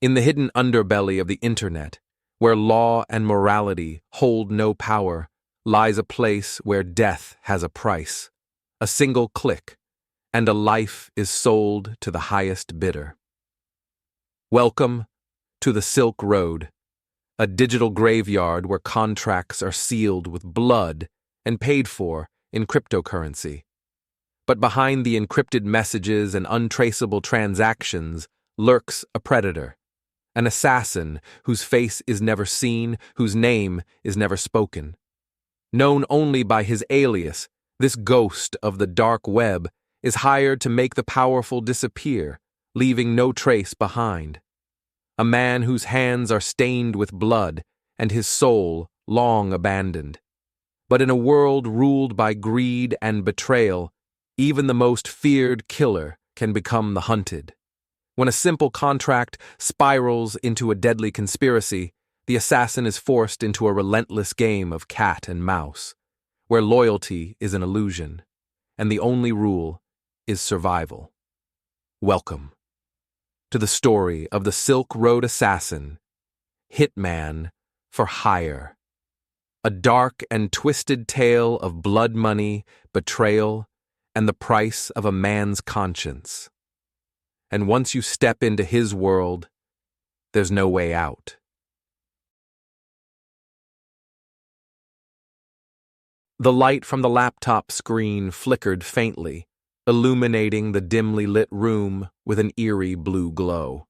In the hidden underbelly of the internet, where law and morality hold no power, lies a place where death has a price. A single click, and a life is sold to the highest bidder. Welcome to the Silk Road, a digital graveyard where contracts are sealed with blood and paid for in cryptocurrency. But behind the encrypted messages and untraceable transactions lurks a predator, an assassin whose face is never seen, whose name is never spoken. Known only by his alias, this ghost of the dark web is hired to make the powerful disappear, leaving no trace behind. A man whose hands are stained with blood and his soul long abandoned. But in a world ruled by greed and betrayal, even the most feared killer can become the hunted. When a simple contract spirals into a deadly conspiracy, the assassin is forced into a relentless game of cat and mouse, where loyalty is an illusion, and the only rule is survival. Welcome to the story of the Silk Road assassin, Hitman for hire. A dark and twisted tale of blood money, betrayal, and the price of a man's conscience. And once you step into his world, there's no way out. The light from the laptop screen flickered faintly, illuminating the dimly lit room with an eerie blue glow.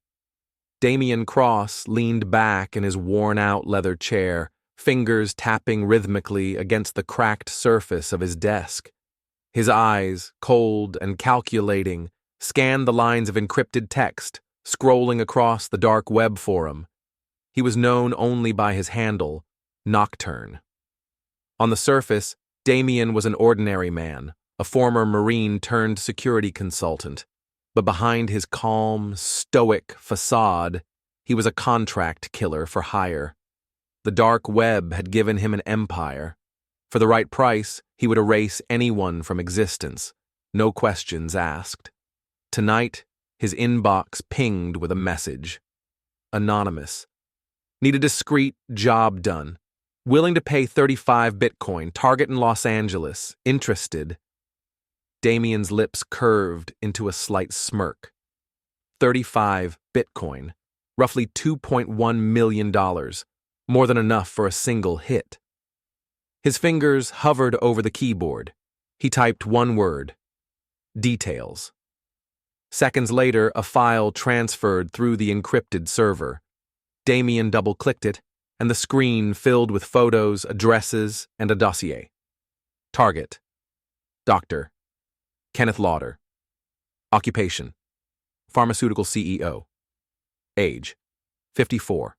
Damian Cross leaned back in his worn-out leather chair, fingers tapping rhythmically against the cracked surface of his desk. His eyes, cold and calculating, scanned the lines of encrypted text, scrolling across the dark web forum. He was known only by his handle, Nocturne. On the surface, Damian was an ordinary man, a former Marine turned security consultant. But behind his calm, stoic facade, he was a contract killer for hire. The dark web had given him an empire. For the right price, he would erase anyone from existence, no questions asked. Tonight, his inbox pinged with a message. Anonymous. Need a discreet job done. Willing to pay 35 Bitcoin, target in Los Angeles. Interested. Damian's lips curved into a slight smirk. 35 Bitcoin, roughly $2.1 million, more than enough for a single hit. His fingers hovered over the keyboard. He typed one word: details. Seconds later, a file transferred through the encrypted server. Damian double-clicked it, and the screen filled with photos, addresses, and a dossier. Target: Dr. Kenneth Lauder. Occupation: pharmaceutical CEO. Age: 54.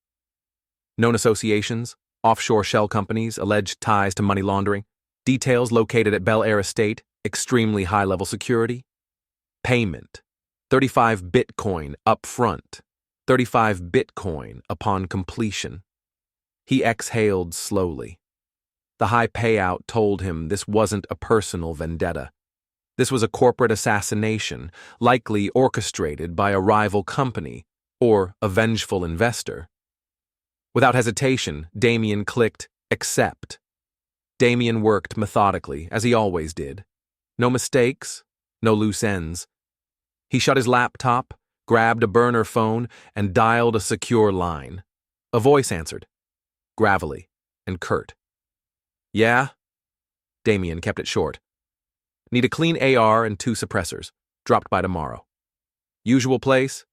Known associations: offshore shell companies, alleged ties to money laundering. Details: located at Bel Air Estate, extremely high-level security. Payment: 35 Bitcoin up front, 35 Bitcoin upon completion. He exhaled slowly. The high payout told him this wasn't a personal vendetta. This was a corporate assassination, likely orchestrated by a rival company or a vengeful investor. Without hesitation, Damian clicked accept. Damian worked methodically, as he always did. No mistakes, no loose ends. He shut his laptop, grabbed a burner phone, and dialed a secure line. A voice answered, gravelly and curt. Yeah? Damian kept it short. Need a clean AR and 2 suppressors. Dropped by tomorrow. Usual place?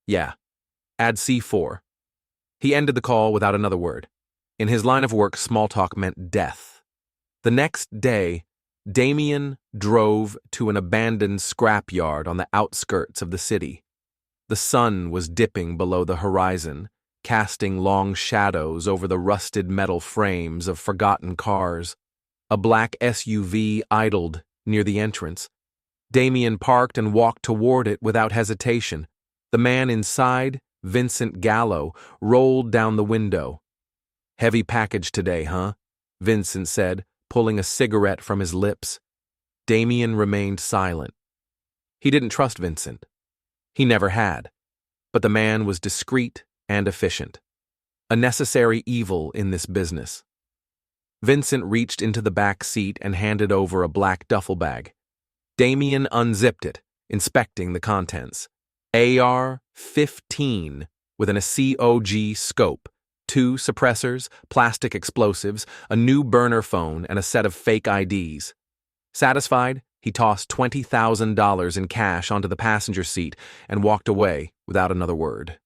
Yeah. Add C4. He ended the call without another word. In his line of work, small talk meant death. The next day, Damian drove to an abandoned scrapyard on the outskirts of the city. The sun was dipping below the horizon, casting long shadows over the rusted metal frames of forgotten cars. A black SUV idled near the entrance. Damian parked and walked toward it without hesitation. The man inside, Vincent Gallo, rolled down the window. Heavy package today, huh? Vincent said, pulling a cigarette from his lips. Damian remained silent. He didn't trust Vincent. He never had. but the man was discreet and efficient, a necessary evil in this business. Vincent reached into the back seat and handed over a black duffel bag. Damien unzipped it, inspecting the contents. AR-15 with an COG scope, 2 suppressors, plastic explosives, a new burner phone, and a set of fake IDs. Satisfied, he tossed $20,000 in cash onto the passenger seat and walked away without another word.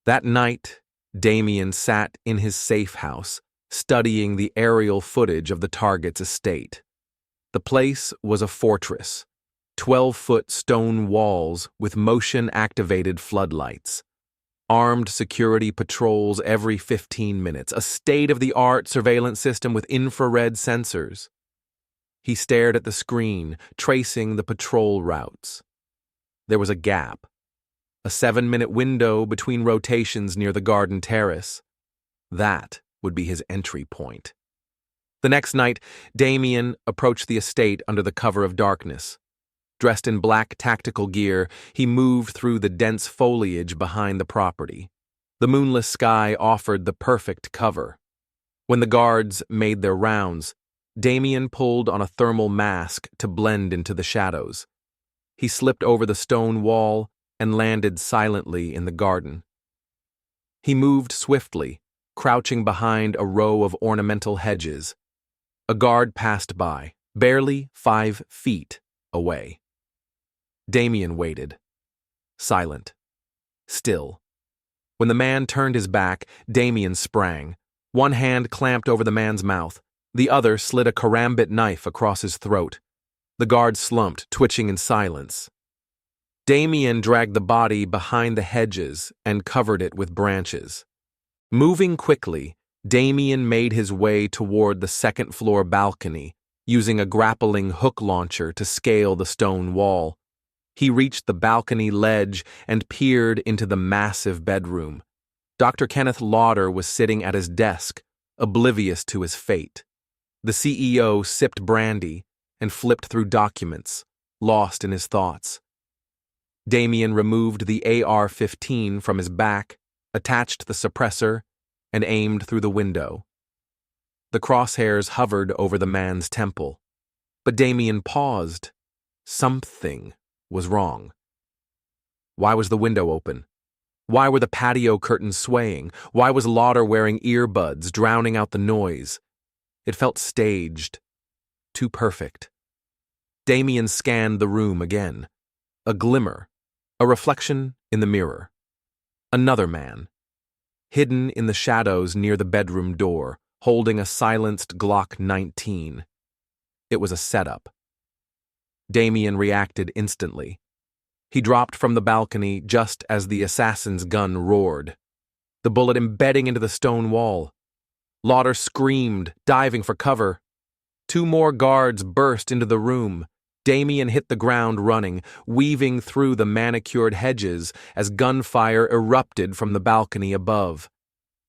That night, Damien sat in his safe house, studying the aerial footage of the target's estate. The place was a fortress, 12-foot stone walls with motion-activated floodlights. Armed security patrols every 15 minutes, a state-of-the-art surveillance system with infrared sensors. He stared at the screen, tracing the patrol routes. There was a gap, a 7-minute window between rotations near the garden terrace. That would be his entry point. The next night, Damien approached the estate under the cover of darkness. Dressed in black tactical gear, he moved through the dense foliage behind the property. The moonless sky offered the perfect cover. When the guards made their rounds, Damien pulled on a thermal mask to blend into the shadows. He slipped over the stone wall and landed silently in the garden. He moved swiftly, crouching behind a row of ornamental hedges. A guard passed by, barely 5 feet away. Damien waited, silent, still. When the man turned his back, Damien sprang. One hand clamped over the man's mouth. The other slid a karambit knife across his throat. The guard slumped, twitching in silence. Damien dragged the body behind the hedges and covered it with branches. Moving quickly, Damien made his way toward the second-floor balcony, using a grappling hook launcher to scale the stone wall. He reached the balcony ledge and peered into the massive bedroom. Dr. Kenneth Lauder was sitting at his desk, oblivious to his fate. The CEO sipped brandy and flipped through documents, lost in his thoughts. Damien removed the AR-15 from his back, attached the suppressor, and aimed through the window. The crosshairs hovered over the man's temple. But Damien paused. Something was wrong. Why was the window open? Why were the patio curtains swaying? Why was Lauder wearing earbuds, drowning out the noise? It felt staged, too perfect. Damien scanned the room again. A glimmer, a reflection in the mirror. Another man, hidden in the shadows near the bedroom door, holding a silenced Glock 19. It was a setup. Damien reacted instantly. He dropped from the balcony just as the assassin's gun roared, the bullet embedding into the stone wall. Lauder screamed, diving for cover. 2 more guards burst into the room. Damien hit the ground running, weaving through the manicured hedges as gunfire erupted from the balcony above.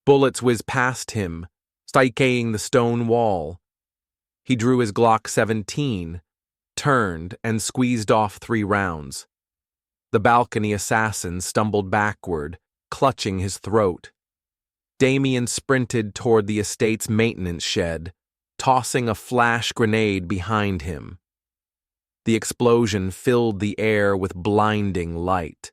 Bullets whizzed past him, striking the stone wall. He drew his Glock 17, turned, and squeezed off 3 rounds. The balcony assassin stumbled backward, clutching his throat. Damien sprinted toward the estate's maintenance shed, tossing a flash grenade behind him. The explosion filled the air with blinding light.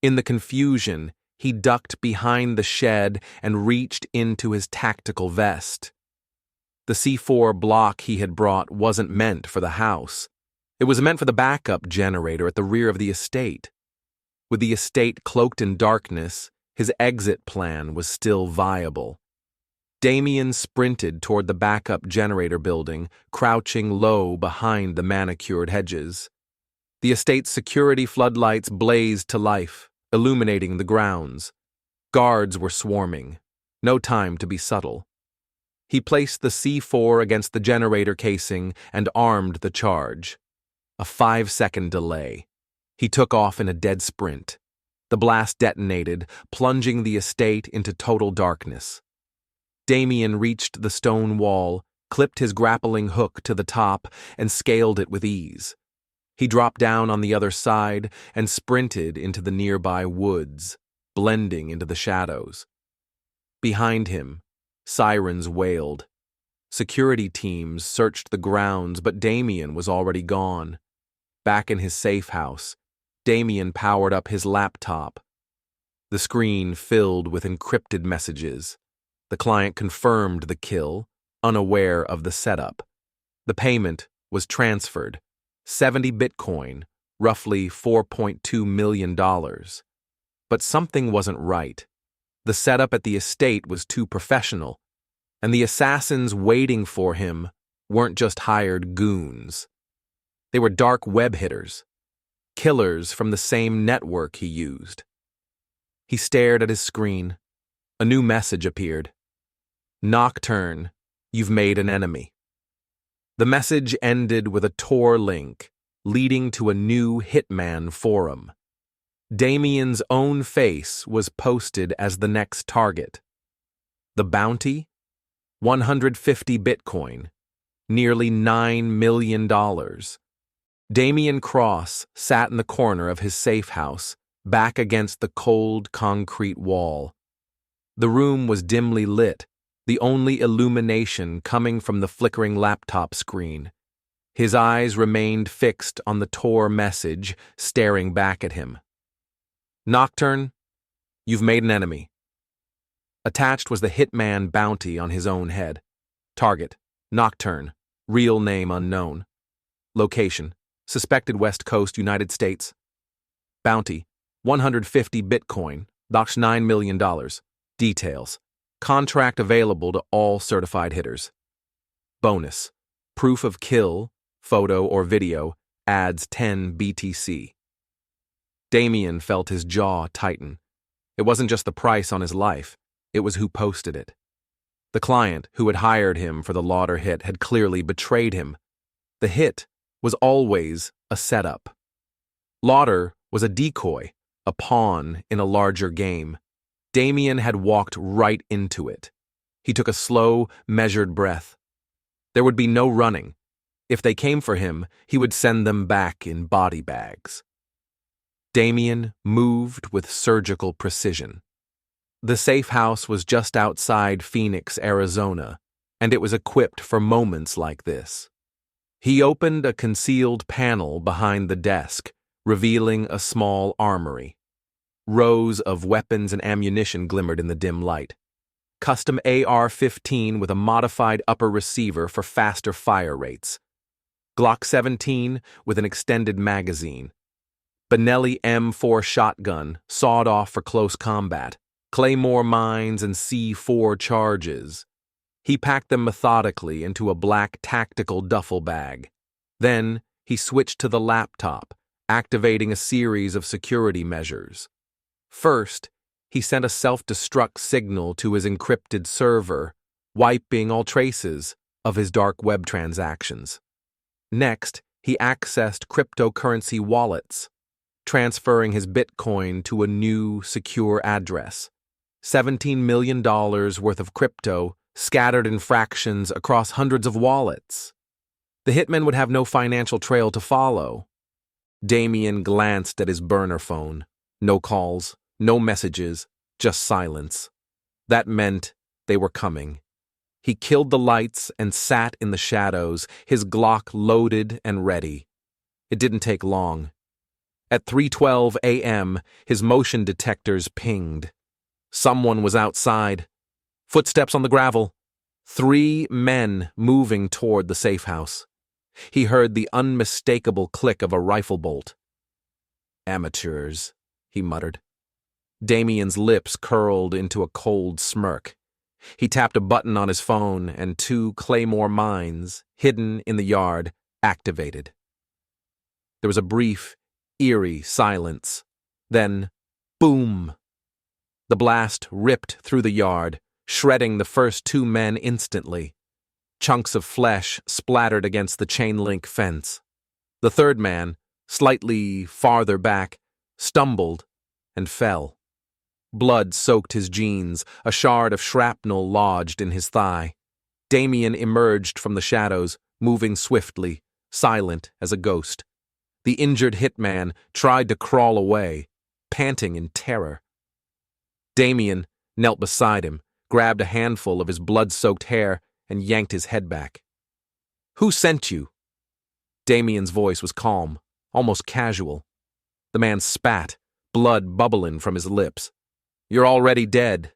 In the confusion, he ducked behind the shed and reached into his tactical vest. The C4 block he had brought wasn't meant for the house. It was meant for the backup generator at the rear of the estate. With the estate cloaked in darkness, his exit plan was still viable. Damien sprinted toward the backup generator building, crouching low behind the manicured hedges. The estate's security floodlights blazed to life, illuminating the grounds. Guards were swarming. No time to be subtle. He placed the C4 against the generator casing and armed the charge. A 5-second delay. He took off in a dead sprint. The blast detonated, plunging the estate into total darkness. Damien reached the stone wall, clipped his grappling hook to the top, and scaled it with ease. He dropped down on the other side and sprinted into the nearby woods, blending into the shadows. Behind him, sirens wailed. Security teams searched the grounds, but Damien was already gone. Back in his safe house, Damien powered up his laptop. The screen filled with encrypted messages. The client confirmed the kill, unaware of the setup. The payment was transferred, 70 Bitcoin, roughly $4.2 million. But something wasn't right. The setup at the estate was too professional, and the assassins waiting for him weren't just hired goons. They were dark web hitters, killers from the same network he used. He stared at his screen. A new message appeared. Nocturne, you've made an enemy. The message ended with a Tor link, leading to a new Hitman forum. Damien's own face was posted as the next target. The bounty? 150 Bitcoin, nearly $9 million. Damien Cross sat in the corner of his safe house, back against the cold concrete wall. The room was dimly lit, the only illumination coming from the flickering laptop screen. His eyes remained fixed on the Tor message, staring back at him. Nocturne, you've made an enemy. Attached was the Hitman bounty on his own head. Target, Nocturne, real name unknown. Location, suspected West Coast, United States. Bounty, 150 Bitcoin, docs $9 million. Details, contract available to all certified hitters. Bonus, proof of kill, photo or video, adds 10 BTC. Damien felt his jaw tighten. It wasn't just the price on his life, it was who posted it. The client who had hired him for the Lauder hit had clearly betrayed him. The hit was always a setup. Lauder was a decoy, a pawn in a larger game. Damien had walked right into it. He took a slow, measured breath. There would be no running. If they came for him, he would send them back in body bags. Damien moved with surgical precision. The safe house was just outside Phoenix, Arizona, and it was equipped for moments like this. He opened a concealed panel behind the desk, revealing a small armory. Rows of weapons and ammunition glimmered in the dim light. Custom AR-15 with a modified upper receiver for faster fire rates. Glock 17 with an extended magazine. Benelli M4 shotgun, sawed off for close combat. Claymore mines and C4 charges. He packed them methodically into a black tactical duffel bag. Then he switched to the laptop, activating a series of security measures. First, he sent a self-destruct signal to his encrypted server, wiping all traces of his dark web transactions. Next, he accessed cryptocurrency wallets, transferring his Bitcoin to a new, secure address. $17 million worth of crypto scattered in fractions across hundreds of wallets. The hitman would have no financial trail to follow. Damien glanced at his burner phone. No calls, no messages, just silence. That meant they were coming. He killed the lights and sat in the shadows, his Glock loaded and ready. It didn't take long. At 3:12 a.m., his motion detectors pinged. Someone was outside. Footsteps on the gravel. 3 men moving toward the safe house. He heard the unmistakable click of a rifle bolt. Amateurs, he muttered. Damien's lips curled into a cold smirk. He tapped a button on his phone, and 2 Claymore mines, hidden in the yard, activated. There was a brief, eerie silence. Then, boom! The blast ripped through the yard, shredding the first 2 men instantly. Chunks of flesh splattered against the chain-link fence. The third man, slightly farther back, stumbled and fell. Blood soaked his jeans, a shard of shrapnel lodged in his thigh. Damien emerged from the shadows, moving swiftly, silent as a ghost. The injured hitman tried to crawl away, panting in terror. Damien knelt beside him, grabbed a handful of his blood-soaked hair, and yanked his head back. "Who sent you?" Damien's voice was calm, almost casual. The man spat, blood bubbling from his lips. "You're already dead.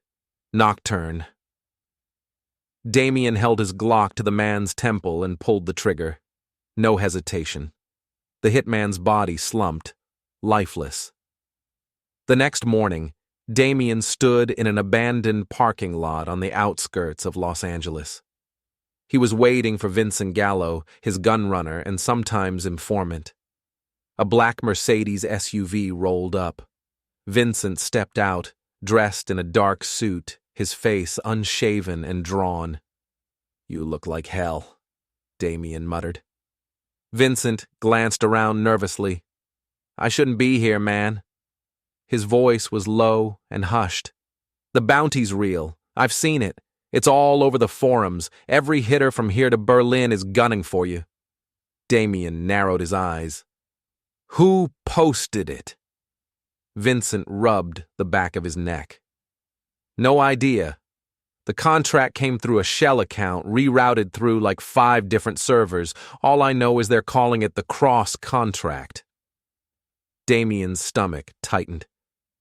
Nocturne." Damien held his Glock to the man's temple and pulled the trigger. No hesitation. The hitman's body slumped, lifeless. The next morning, Damien stood in an abandoned parking lot on the outskirts of Los Angeles. He was waiting for Vincent Gallo, his gunrunner and sometimes informant. A black Mercedes SUV rolled up. Vincent stepped out, dressed in a dark suit, his face unshaven and drawn. "You look like hell," Damien muttered. Vincent glanced around nervously. "I shouldn't be here, man." His voice was low and hushed. "The bounty's real. I've seen it. It's all over the forums. Every hitter from here to Berlin is gunning for you." Damien narrowed his eyes. "Who posted it?" Vincent rubbed the back of his neck. "No idea. The contract came through a shell account, rerouted through like 5 different servers. All I know is they're calling it the Cross contract." Damien's stomach tightened.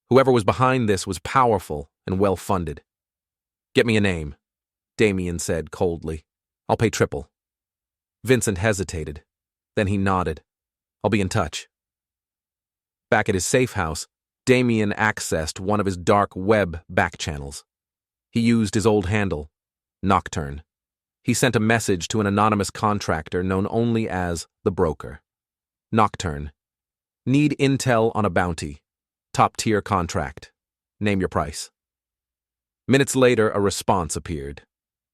Whoever was behind this was powerful and well-funded. "Get me a name," Damien said coldly. "I'll pay triple." Vincent hesitated. Then he nodded. "I'll be in touch." Back at his safe house, Damien accessed one of his dark web back channels. He used his old handle, Nocturne. He sent a message to an anonymous contractor known only as the Broker. "Nocturne. Need intel on a bounty. Top-tier contract. Name your price." Minutes later, a response appeared.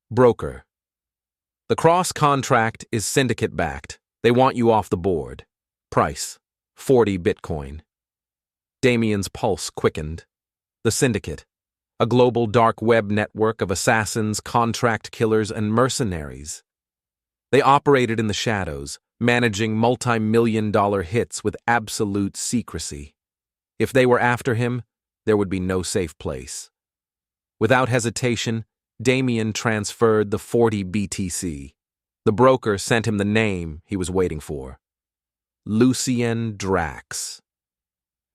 "Broker. The Cross contract is syndicate-backed. They want you off the board. Price, 40 Bitcoin. Damien's pulse quickened. The Syndicate, a global dark web network of assassins, contract killers, and mercenaries. They operated in the shadows, managing multi-million-dollar hits with absolute secrecy. If they were after him, there would be no safe place. Without hesitation, Damien transferred the 40 BTC. The broker sent him the name he was waiting for. Lucien Drax.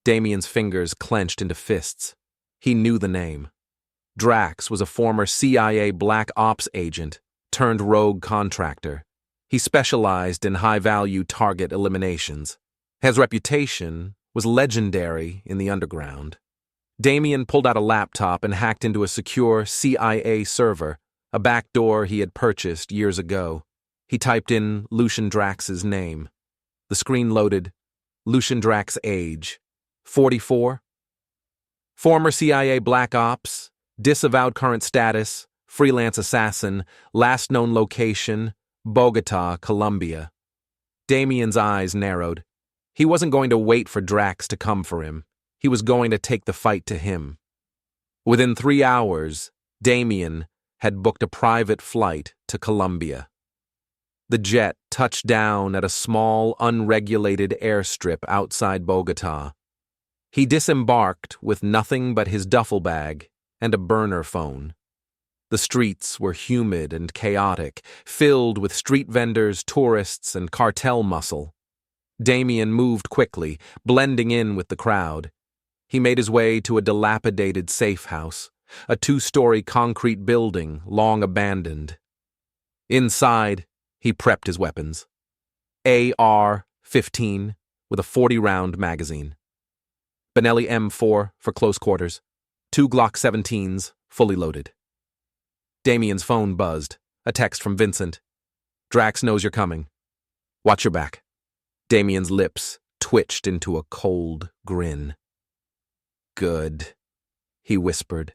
Damien's fingers clenched into fists. He knew the name. Drax was a former CIA Black Ops agent turned rogue contractor. He specialized in high-value target eliminations. His reputation was legendary in the underground. Damien pulled out a laptop and hacked into a secure CIA server, a backdoor he had purchased years ago. He typed in Lucien Drax's name. The screen loaded. Lucien Drax age, 44. Former CIA Black Ops, disavowed current status, freelance assassin, last known location, Bogota, Colombia. Damien's eyes narrowed. He wasn't going to wait for Drax to come for him. He was going to take the fight to him. Within 3 hours, Damien had booked a private flight to Colombia. The jet touched down at a small, unregulated airstrip outside Bogota. He disembarked with nothing but his duffel bag and a burner phone. The streets were humid and chaotic, filled with street vendors, tourists, and cartel muscle. Damien moved quickly, blending in with the crowd. He made his way to a dilapidated safe house, a 2-story concrete building long abandoned. Inside, he prepped his weapons. AR-15 with a 40-round magazine. Benelli M4 for close quarters. 2 Glock 17s, fully loaded. Damien's phone buzzed. A text from Vincent. "Drax knows you're coming. Watch your back." Damien's lips twitched into a cold grin. "Good," he whispered.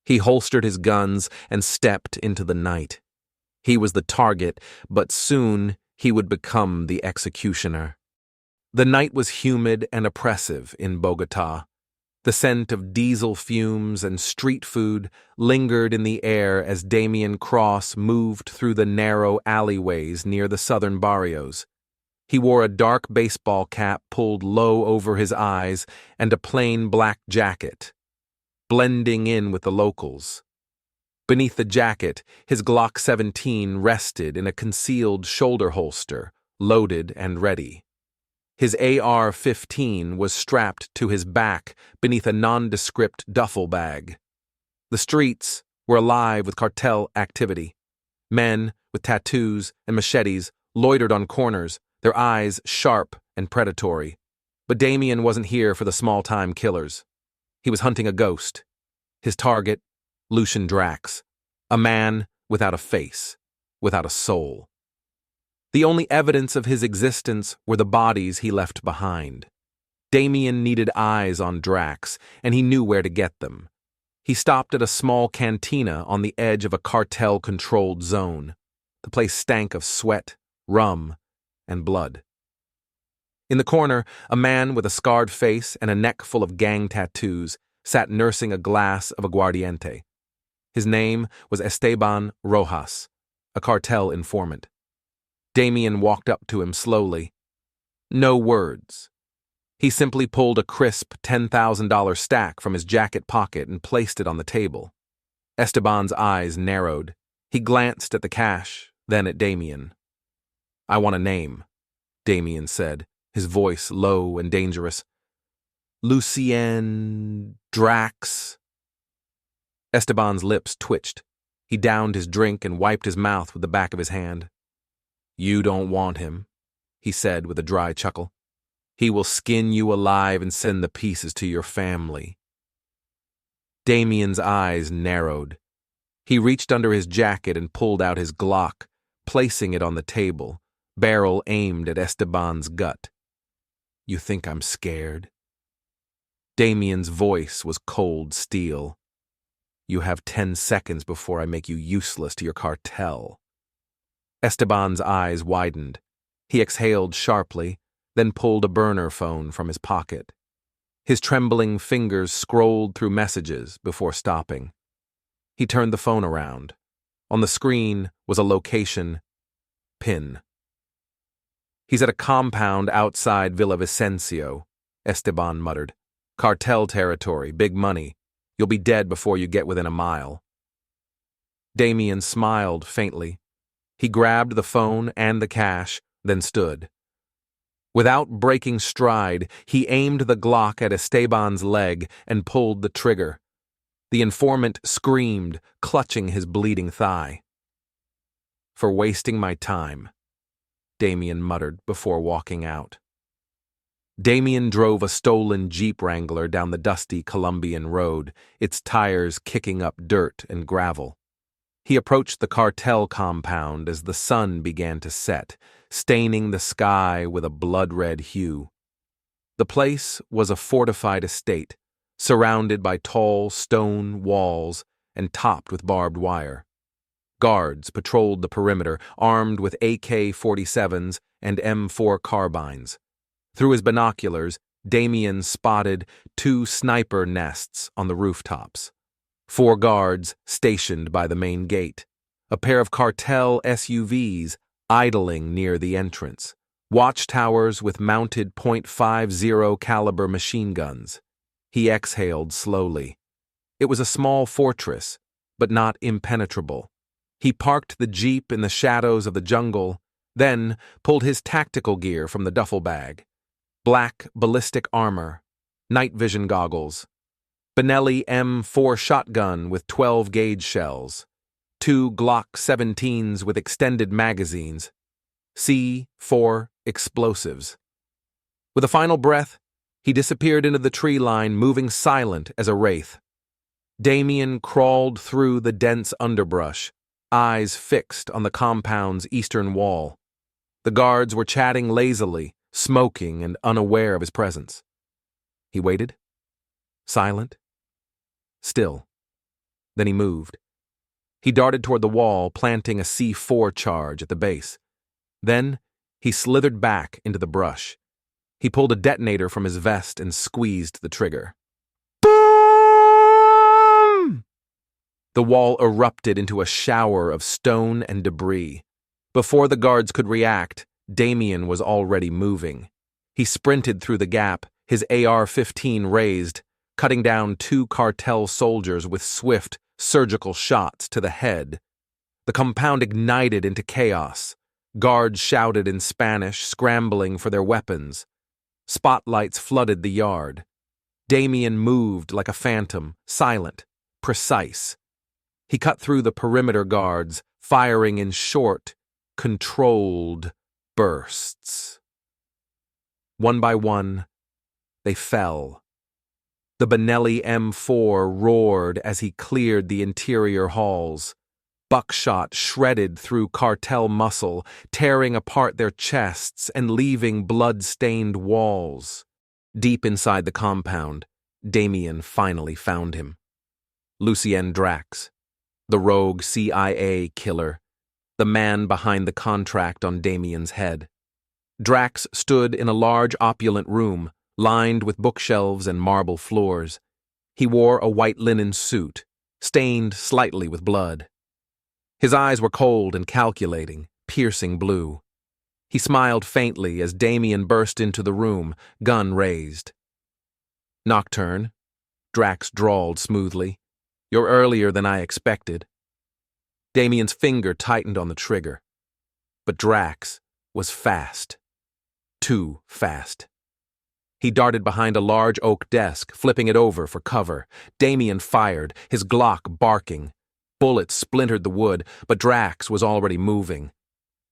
He holstered his guns and stepped into the night. He was the target, but soon he would become the executioner. The night was humid and oppressive in Bogota. The scent of diesel fumes and street food lingered in the air as Damien Cross moved through the narrow alleyways near the southern barrios. He wore a dark baseball cap pulled low over his eyes and a plain black jacket, blending in with the locals. Beneath the jacket, his Glock 17 rested in a concealed shoulder holster, loaded and ready. His AR-15 was strapped to his back beneath a nondescript duffel bag. The streets were alive with cartel activity. Men with tattoos and machetes loitered on corners, their eyes sharp and predatory. But Damien wasn't here for the small-time killers. He was hunting a ghost. His target, Lucian Drax, a man without a face, without a soul. The only evidence of his existence were the bodies he left behind. Damien needed eyes on Drax, and he knew where to get them. He stopped at a small cantina on the edge of a cartel-controlled zone. The place stank of sweat, rum, and blood. In the corner, a man with a scarred face and a neck full of gang tattoos sat nursing a glass of aguardiente. His name was Esteban Rojas, a cartel informant. Damien walked up to him slowly. No words. He simply pulled a crisp $10,000 stack from his jacket pocket and placed it on the table. Esteban's eyes narrowed. He glanced at the cash, then at Damien. "I want a name," Damien said, his voice low and dangerous. "Lucien Drax." Esteban's lips twitched. He downed his drink and wiped his mouth with the back of his hand. "You don't want him," he said with a dry chuckle. "He will skin you alive and send the pieces to your family." Damien's eyes narrowed. He reached under his jacket and pulled out his Glock, placing it on the table, barrel aimed at Esteban's gut. "You think I'm scared?" Damien's voice was cold steel. "You have 10 seconds before I make you useless to your cartel." Esteban's eyes widened. He exhaled sharply, then pulled a burner phone from his pocket. His trembling fingers scrolled through messages before stopping. He turned the phone around. On the screen was a location pin. "He's at a compound outside Villa Vicencio," Esteban muttered. "Cartel territory, big money. You'll be dead before you get within a mile." Damien smiled faintly. He grabbed the phone and the cash, then stood. Without breaking stride, he aimed the Glock at Esteban's leg and pulled the trigger. The informant screamed, clutching his bleeding thigh. "For wasting my time," Damien muttered before walking out. Damien drove a stolen Jeep Wrangler down the dusty Colombian road, its tires kicking up dirt and gravel. He approached the cartel compound as the sun began to set, staining the sky with a blood-red hue. The place was a fortified estate, surrounded by tall stone walls and topped with barbed wire. Guards patrolled the perimeter, armed with AK-47s and M4 carbines. Through his binoculars, Damien spotted 2 sniper nests on the rooftops. 4 guards stationed by the main gate. A pair of cartel SUVs idling near the entrance. Watchtowers with mounted .50 caliber machine guns. He exhaled slowly. It was a small fortress, but not impenetrable. He parked the Jeep in the shadows of the jungle, then pulled his tactical gear from the duffel bag. Black ballistic armor, night vision goggles, Benelli M4 shotgun with 12-gauge shells, 2 Glock 17s with extended magazines, C4 explosives. With a final breath, he disappeared into the tree line, moving silent as a wraith. Damien crawled through the dense underbrush, eyes fixed on the compound's eastern wall. The guards were chatting lazily, smoking and unaware of his presence. He waited, silent, still. Then he moved. He darted toward the wall, planting a C4 charge at the base. Then he slithered back into the brush. He pulled a detonator from his vest and squeezed the trigger. Boom! The wall erupted into a shower of stone and debris. Before the guards could react, Damien was already moving. He sprinted through the gap, his AR-15 raised, cutting down 2 cartel soldiers with swift, surgical shots to the head. The compound ignited into chaos. Guards shouted in Spanish, scrambling for their weapons. Spotlights flooded the yard. Damien moved like a phantom, silent, precise. He cut through the perimeter guards, firing in short, controlled bursts. One by one, they fell. The Benelli M4 roared as he cleared the interior halls. Buckshot shredded through cartel muscle, tearing apart their chests and leaving blood-stained walls. Deep inside the compound, Damien finally found him. Lucien Drax, the rogue CIA killer, the man behind the contract on Damien's head. Drax stood in a large opulent room, lined with bookshelves and marble floors. He wore a white linen suit, stained slightly with blood. His eyes were cold and calculating, piercing blue. He smiled faintly as Damien burst into the room, gun raised. "Nocturne," Drax drawled smoothly. "You're earlier than I expected." Damien's finger tightened on the trigger. But Drax was fast. Too fast. He darted behind a large oak desk, flipping it over for cover. Damien fired, his Glock barking. Bullets splintered the wood, but Drax was already moving.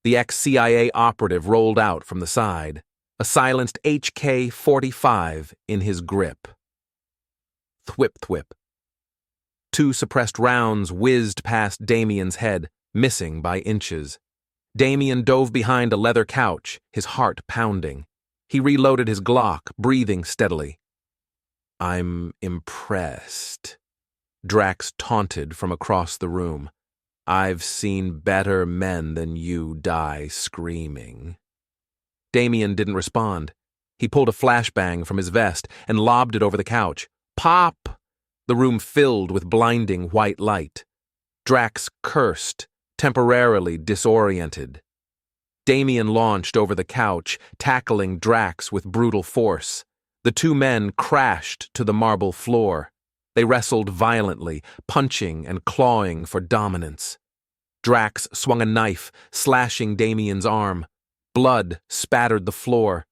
The ex-CIA operative rolled out from the side, a silenced HK-45 in his grip. Thwip-thwip. 2 suppressed rounds whizzed past Damien's head, missing by inches. Damien dove behind a leather couch, his heart pounding. He reloaded his Glock, breathing steadily. "I'm impressed," Drax taunted from across the room. "I've seen better men than you die screaming." Damien didn't respond. He pulled a flashbang from his vest and lobbed it over the couch. Pop! The room filled with blinding white light. Drax cursed, temporarily disoriented. Damien launched over the couch, tackling Drax with brutal force. The 2 men crashed to the marble floor. They wrestled violently, punching and clawing for dominance. Drax swung a knife, slashing Damien's arm. Blood spattered the floor.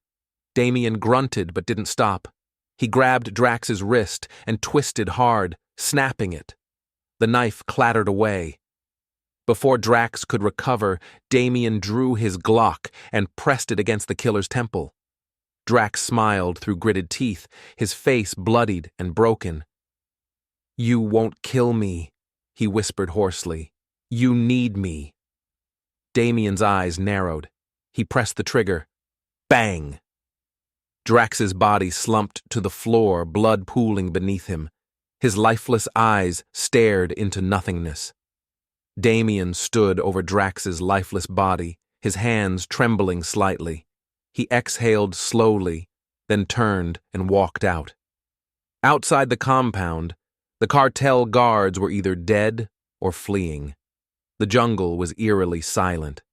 Damien grunted but didn't stop. He grabbed Drax's wrist and twisted hard, snapping it. The knife clattered away. Before Drax could recover, Damien drew his Glock and pressed it against the killer's temple. Drax smiled through gritted teeth, his face bloodied and broken. "You won't kill me," he whispered hoarsely. "You need me." Damien's eyes narrowed. He pressed the trigger. Bang! Drax's body slumped to the floor, blood pooling beneath him. His lifeless eyes stared into nothingness. Damien stood over Drax's lifeless body, his hands trembling slightly. He exhaled slowly, then turned and walked out. Outside the compound, the cartel guards were either dead or fleeing. The jungle was eerily silent.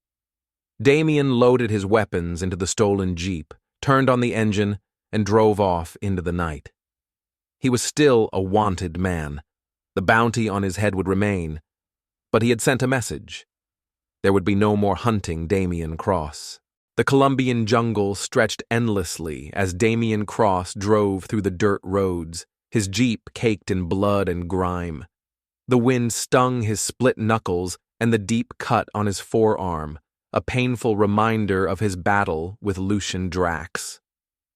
Damien loaded his weapons into the stolen jeep, turned on the engine, and drove off into the night. He was still a wanted man. The bounty on his head would remain, but he had sent a message. There would be no more hunting Damien Cross. The Colombian jungle stretched endlessly as Damien Cross drove through the dirt roads, his jeep caked in blood and grime. The wind stung his split knuckles and the deep cut on his forearm, a painful reminder of his battle with Lucien Drax.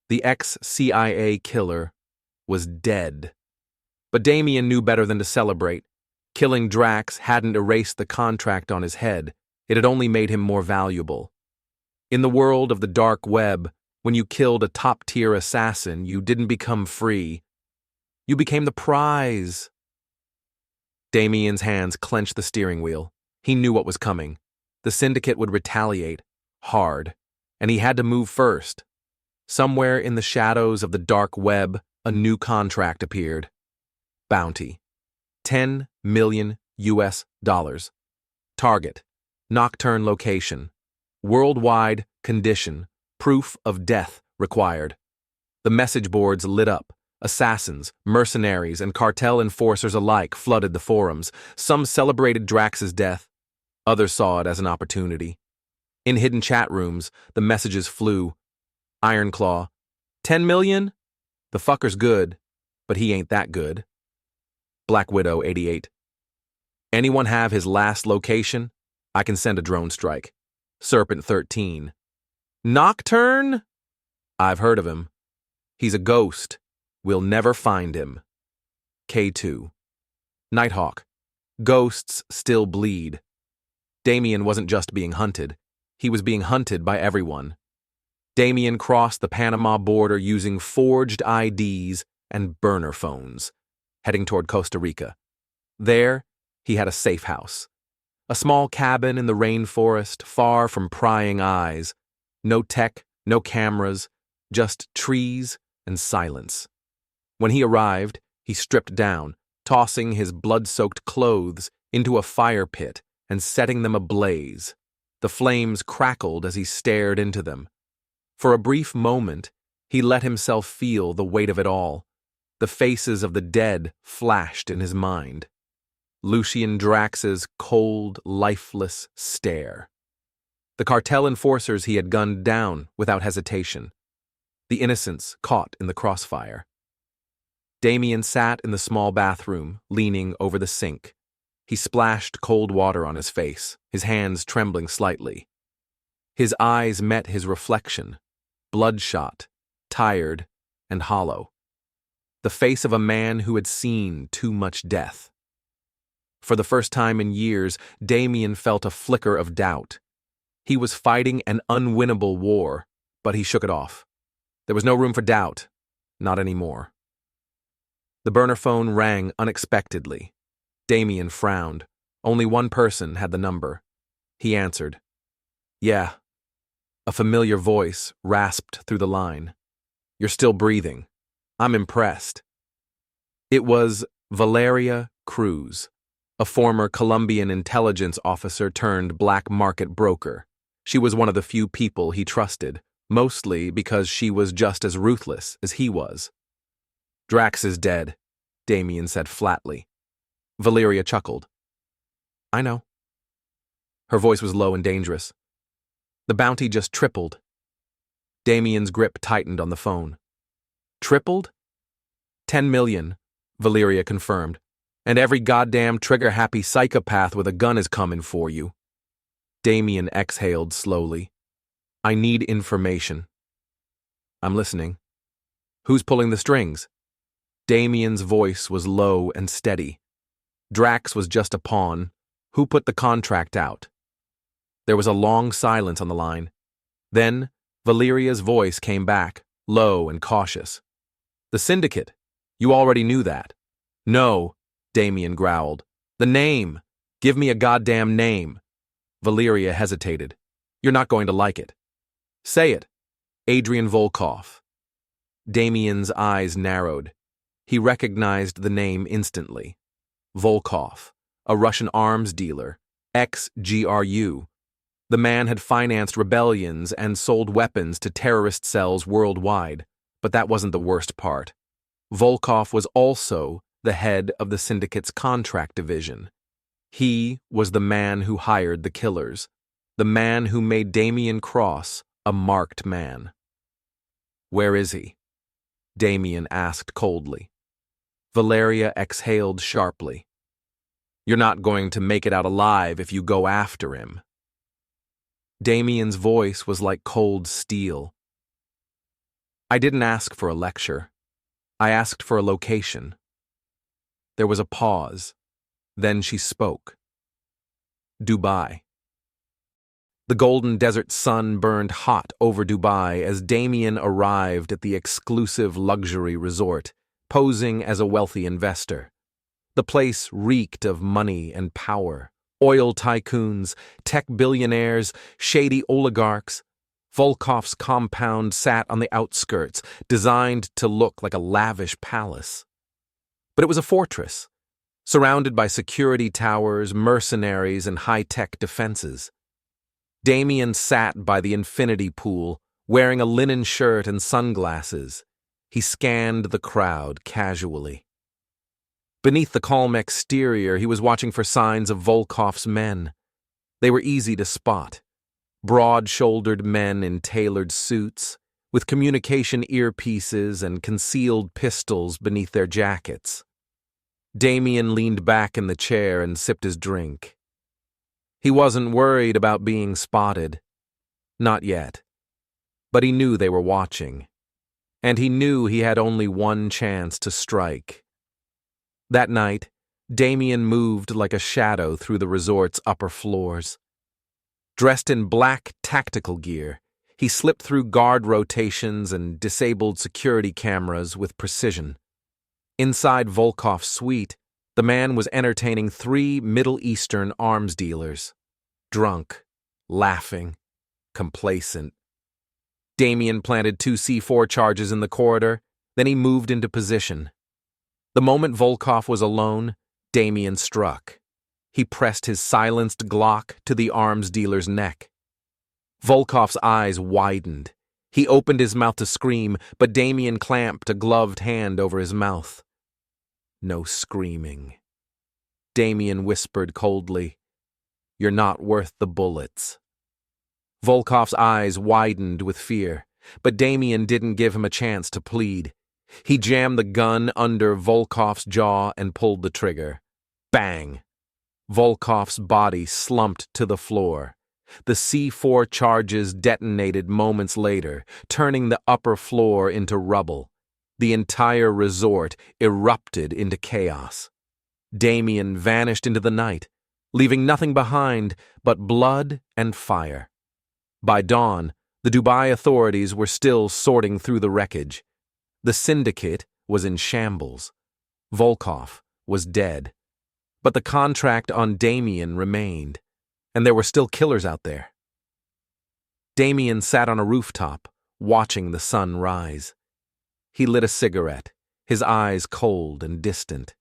The ex-CIA killer was dead. But Damien knew better than to celebrate. Killing Drax hadn't erased the contract on his head. It had only made him more valuable. In the world of the dark web, when you killed a top-tier assassin, you didn't become free. You became the prize. Damien's hands clenched the steering wheel. He knew what was coming. The syndicate would retaliate, hard, and he had to move first. Somewhere in the shadows of the dark web, a new contract appeared. Bounty. $10 million. Target. Nocturne location. Worldwide condition, proof of death required. The message boards lit up. Assassins, mercenaries, and cartel enforcers alike flooded the forums. Some celebrated Drax's death. Others saw it as an opportunity. In hidden chat rooms, the messages flew. Ironclaw, 10 million? The fucker's good, but he ain't that good. Black Widow, 88. Anyone have his last location? I can send a drone strike. Serpent, 13. Nocturne? I've heard of him. He's a ghost. We'll never find him. K2. Nighthawk. Ghosts still bleed. Damien wasn't just being hunted. He was being hunted by everyone. Damien crossed the Panama border using forged IDs and burner phones, heading toward Costa Rica. There, he had a safe house. A small cabin in the rainforest, far from prying eyes. No tech, no cameras, just trees and silence. When he arrived, he stripped down, tossing his blood-soaked clothes into a fire pit and setting them ablaze. The flames crackled as he stared into them. For a brief moment, he let himself feel the weight of it all. The faces of the dead flashed in his mind. Lucien Drax's cold, lifeless stare. The cartel enforcers he had gunned down without hesitation. The innocents caught in the crossfire. Damien sat in the small bathroom, leaning over the sink. He splashed cold water on his face, his hands trembling slightly. His eyes met his reflection, bloodshot, tired, and hollow. The face of a man who had seen too much death. For the first time in years, Damien felt a flicker of doubt. He was fighting an unwinnable war, but he shook it off. There was no room for doubt, not anymore. The burner phone rang unexpectedly. Damien frowned. Only one person had the number. He answered. Yeah. A familiar voice rasped through the line. You're still breathing. I'm impressed. It was Valeria Cruz, a former Colombian intelligence officer turned black market broker. She was one of the few people he trusted, mostly because she was just as ruthless as he was. Drax is dead, Damien said flatly. Valeria chuckled. I know. Her voice was low and dangerous. The bounty just tripled. Damien's grip tightened on the phone. Tripled? 10 million, Valeria confirmed. And every goddamn trigger-happy psychopath with a gun is coming for you. Damien exhaled slowly. I need information. I'm listening. Who's pulling the strings? Damien's voice was low and steady. Drax was just a pawn. Who put the contract out? There was a long silence on the line. Then, Valeria's voice came back, low and cautious. The syndicate. You already knew that. No, Damien growled. The name. Give me a goddamn name. Valeria hesitated. You're not going to like it. Say it. Adrian Volkov. Damien's eyes narrowed. He recognized the name instantly. Volkov, a Russian arms dealer, ex-GRU. The man had financed rebellions and sold weapons to terrorist cells worldwide, but that wasn't the worst part. Volkov was also the head of the syndicate's contract division. He was the man who hired the killers, the man who made Damien Cross a marked man. Where is he? Damien asked coldly. Valeria exhaled sharply. You're not going to make it out alive if you go after him. Damien's voice was like cold steel. I didn't ask for a lecture. I asked for a location. There was a pause. Then she spoke. Dubai. The golden desert sun burned hot over Dubai as Damien arrived at the exclusive luxury resort, posing as a wealthy investor. The place reeked of money and power. Oil tycoons, tech billionaires, shady oligarchs. Volkov's compound sat on the outskirts, designed to look like a lavish palace. But it was a fortress, surrounded by security towers, mercenaries, and high-tech defenses. Damien sat by the infinity pool, wearing a linen shirt and sunglasses. He scanned the crowd casually. Beneath the calm exterior, he was watching for signs of Volkov's men. They were easy to spot. Broad-shouldered men in tailored suits, with communication earpieces and concealed pistols beneath their jackets. Damien leaned back in the chair and sipped his drink. He wasn't worried about being spotted. Not yet. But he knew they were watching. And he knew he had only one chance to strike. That night, Damien moved like a shadow through the resort's upper floors. Dressed in black tactical gear, he slipped through guard rotations and disabled security cameras with precision. Inside Volkov's suite, the man was entertaining 3 Middle Eastern arms dealers. Drunk, laughing, complacent. Damien planted 2 C4 charges in the corridor, then he moved into position. The moment Volkov was alone, Damien struck. He pressed his silenced Glock to the arms dealer's neck. Volkov's eyes widened. He opened his mouth to scream, but Damien clamped a gloved hand over his mouth. No screaming. Damien whispered coldly, "You're not worth the bullets." Volkov's eyes widened with fear, but Damien didn't give him a chance to plead. He jammed the gun under Volkov's jaw and pulled the trigger. Bang! Volkov's body slumped to the floor. The C4 charges detonated moments later, turning the upper floor into rubble. The entire resort erupted into chaos. Damien vanished into the night, leaving nothing behind but blood and fire. By dawn, the Dubai authorities were still sorting through the wreckage. The syndicate was in shambles. Volkov was dead. But the contract on Damien remained, and there were still killers out there. Damien sat on a rooftop, watching the sun rise. He lit a cigarette, his eyes cold and distant.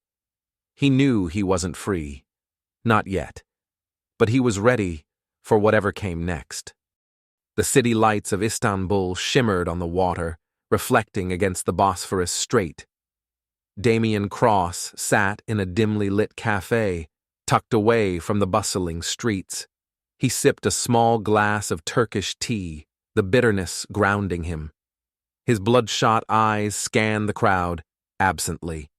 He knew he wasn't free. Not yet. But he was ready for whatever came next. The city lights of Istanbul shimmered on the water, reflecting against the Bosphorus Strait. Damien Cross sat in a dimly lit cafe, tucked away from the bustling streets. He sipped a small glass of Turkish tea, the bitterness grounding him. His bloodshot eyes scanned the crowd, absently.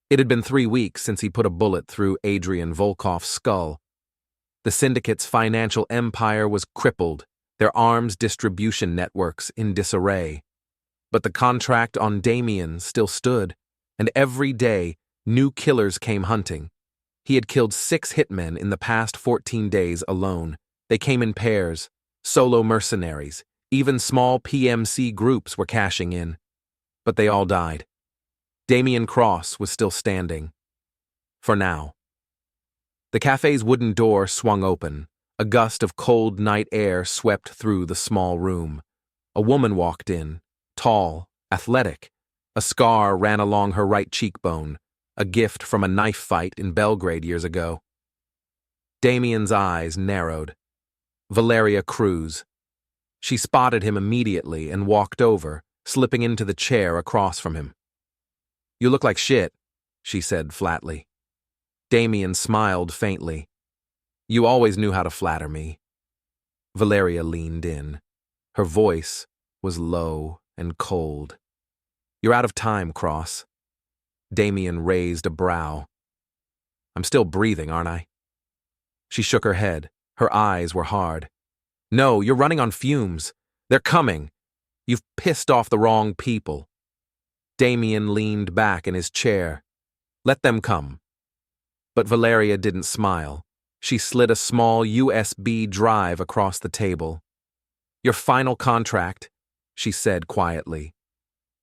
It had been 3 weeks since he put a bullet through Adrian Volkov's skull. The syndicate's financial empire was crippled, their arms distribution networks in disarray. But the contract on Damien still stood, and every day new killers came hunting. He had killed 6 hitmen in the past 14 days alone. They came in pairs, solo mercenaries, even small PMC groups were cashing in. But they all died. Damien Cross was still standing. For now. The cafe's wooden door swung open. A gust of cold night air swept through the small room. A woman walked in. Tall, athletic. A scar ran along her right cheekbone, a gift from a knife fight in Belgrade years ago. Damien's eyes narrowed. Valeria Cruz. She spotted him immediately and walked over, slipping into the chair across from him. "You look like shit," she said flatly. Damien smiled faintly. "You always knew how to flatter me." Valeria leaned in. Her voice was low and cold. "You're out of time, Cross." Damien raised a brow. "I'm still breathing, aren't I?" She shook her head. Her eyes were hard. "No, you're running on fumes. They're coming. You've pissed off the wrong people." Damien leaned back in his chair. "Let them come." But Valeria didn't smile. She slid a small USB drive across the table. "Your final contract," she said quietly.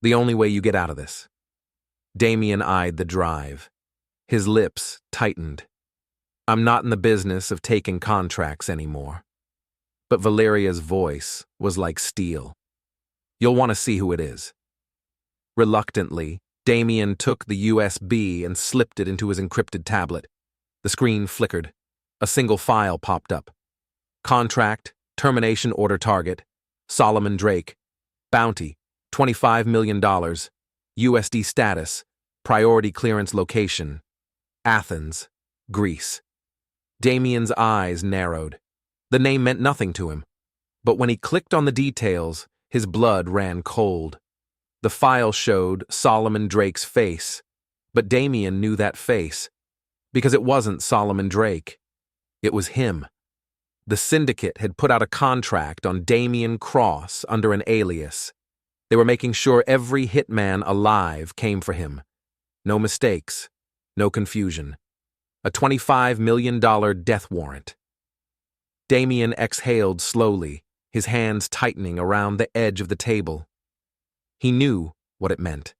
"The only way you get out of this." Damien eyed the drive. His lips tightened. "I'm not in the business of taking contracts anymore." But Valeria's voice was like steel. "You'll want to see who it is." Reluctantly, Damien took the USB and slipped it into his encrypted tablet. The screen flickered. A single file popped up. Contract, termination order target, Solomon Drake. Bounty, $25 million. USD status, priority clearance location, Athens, Greece. Damien's eyes narrowed. The name meant nothing to him. But when he clicked on the details, his blood ran cold. The file showed Solomon Drake's face, but Damien knew that face, because it wasn't Solomon Drake. It was him. The syndicate had put out a contract on Damien Cross under an alias. They were making sure every hitman alive came for him. No mistakes, no confusion. A $25 million death warrant. Damien exhaled slowly, his hands tightening around the edge of the table. He knew what it meant.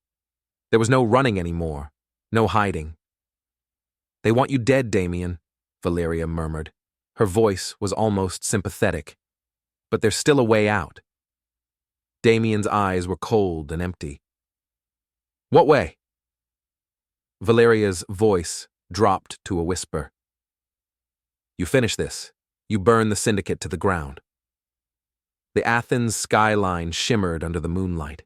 There was no running anymore, no hiding. "They want you dead, Damien," Valeria murmured. Her voice was almost sympathetic. "But there's still a way out." Damien's eyes were cold and empty. "What way?" Valeria's voice dropped to a whisper. "You finish this. You burn the syndicate to the ground." The Athens skyline shimmered under the moonlight.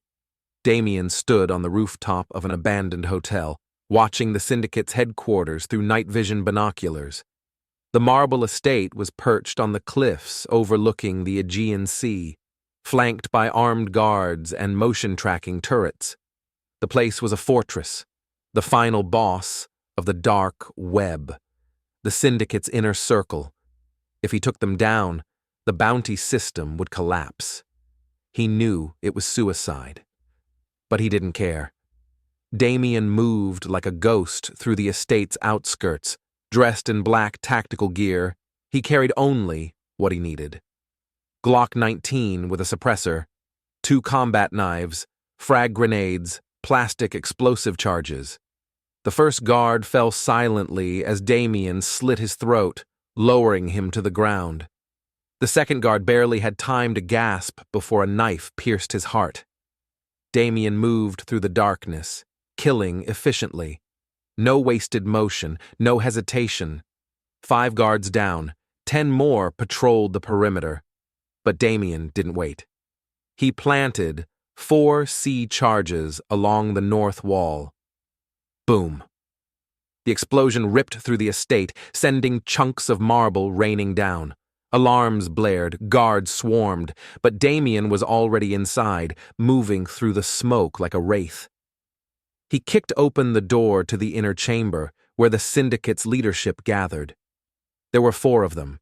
Damien stood on the rooftop of an abandoned hotel, watching the syndicate's headquarters through night vision binoculars. The marble estate was perched on the cliffs overlooking the Aegean Sea, flanked by armed guards and motion-tracking turrets. The place was a fortress, the final boss of the dark web, the syndicate's inner circle. If he took them down, the bounty system would collapse. He knew it was suicide, but he didn't care. Damien moved like a ghost through the estate's outskirts. Dressed in black tactical gear, he carried only what he needed. Glock 19 with a suppressor, 2 combat knives, frag grenades, plastic explosive charges. The first guard fell silently as Damien slit his throat, lowering him to the ground. The second guard barely had time to gasp before a knife pierced his heart. Damien moved through the darkness, killing efficiently. No wasted motion, no hesitation. 5 guards down, 10 more patrolled the perimeter. But Damien didn't wait. He planted 4 C charges along the north wall. Boom. The explosion ripped through the estate, sending chunks of marble raining down. Alarms blared, guards swarmed, but Damien was already inside, moving through the smoke like a wraith. He kicked open the door to the inner chamber, where the syndicate's leadership gathered. There were 4 of them,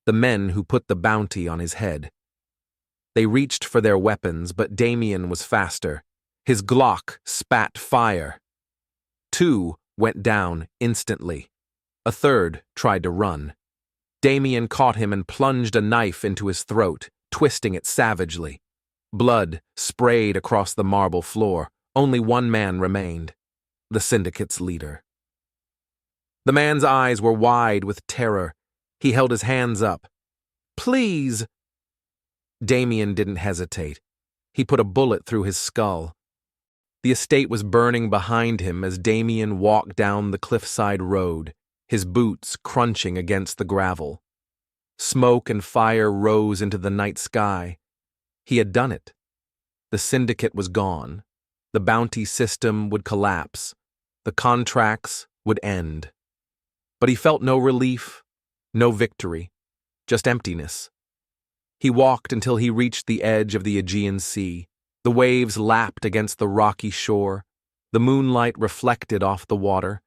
the men who put the bounty on his head. They reached for their weapons, but Damien was faster. His Glock spat fire. 2 went down instantly. A third tried to run. Damien caught him and plunged a knife into his throat, twisting it savagely. Blood sprayed across the marble floor. Only one man remained, the syndicate's leader. The man's eyes were wide with terror. He held his hands up. "Please!" Damien didn't hesitate. He put a bullet through his skull. The estate was burning behind him as Damien walked down the cliffside road, his boots crunching against the gravel. Smoke and fire rose into the night sky. He had done it. The syndicate was gone. The bounty system would collapse. The contracts would end. But he felt no relief, no victory, just emptiness. He walked until he reached the edge of the Aegean Sea. The waves lapped against the rocky shore. The moonlight reflected off the water.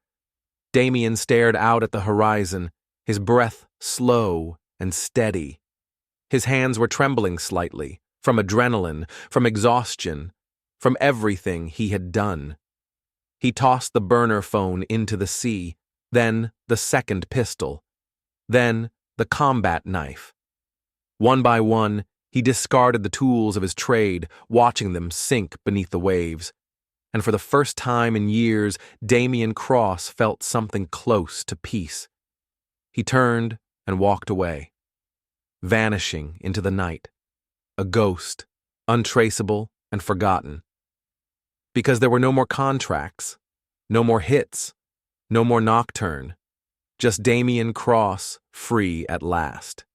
Damien stared out at the horizon, his breath slow and steady. His hands were trembling slightly, from adrenaline, from exhaustion, from everything he had done. He tossed the burner phone into the sea, then the second pistol, then the combat knife. One by one, he discarded the tools of his trade, watching them sink beneath the waves. And for the first time in years, Damien Cross felt something close to peace. He turned and walked away, vanishing into the night, a ghost, untraceable and forgotten. Because there were no more contracts, no more hits, no more Nocturne, just Damien Cross free at last.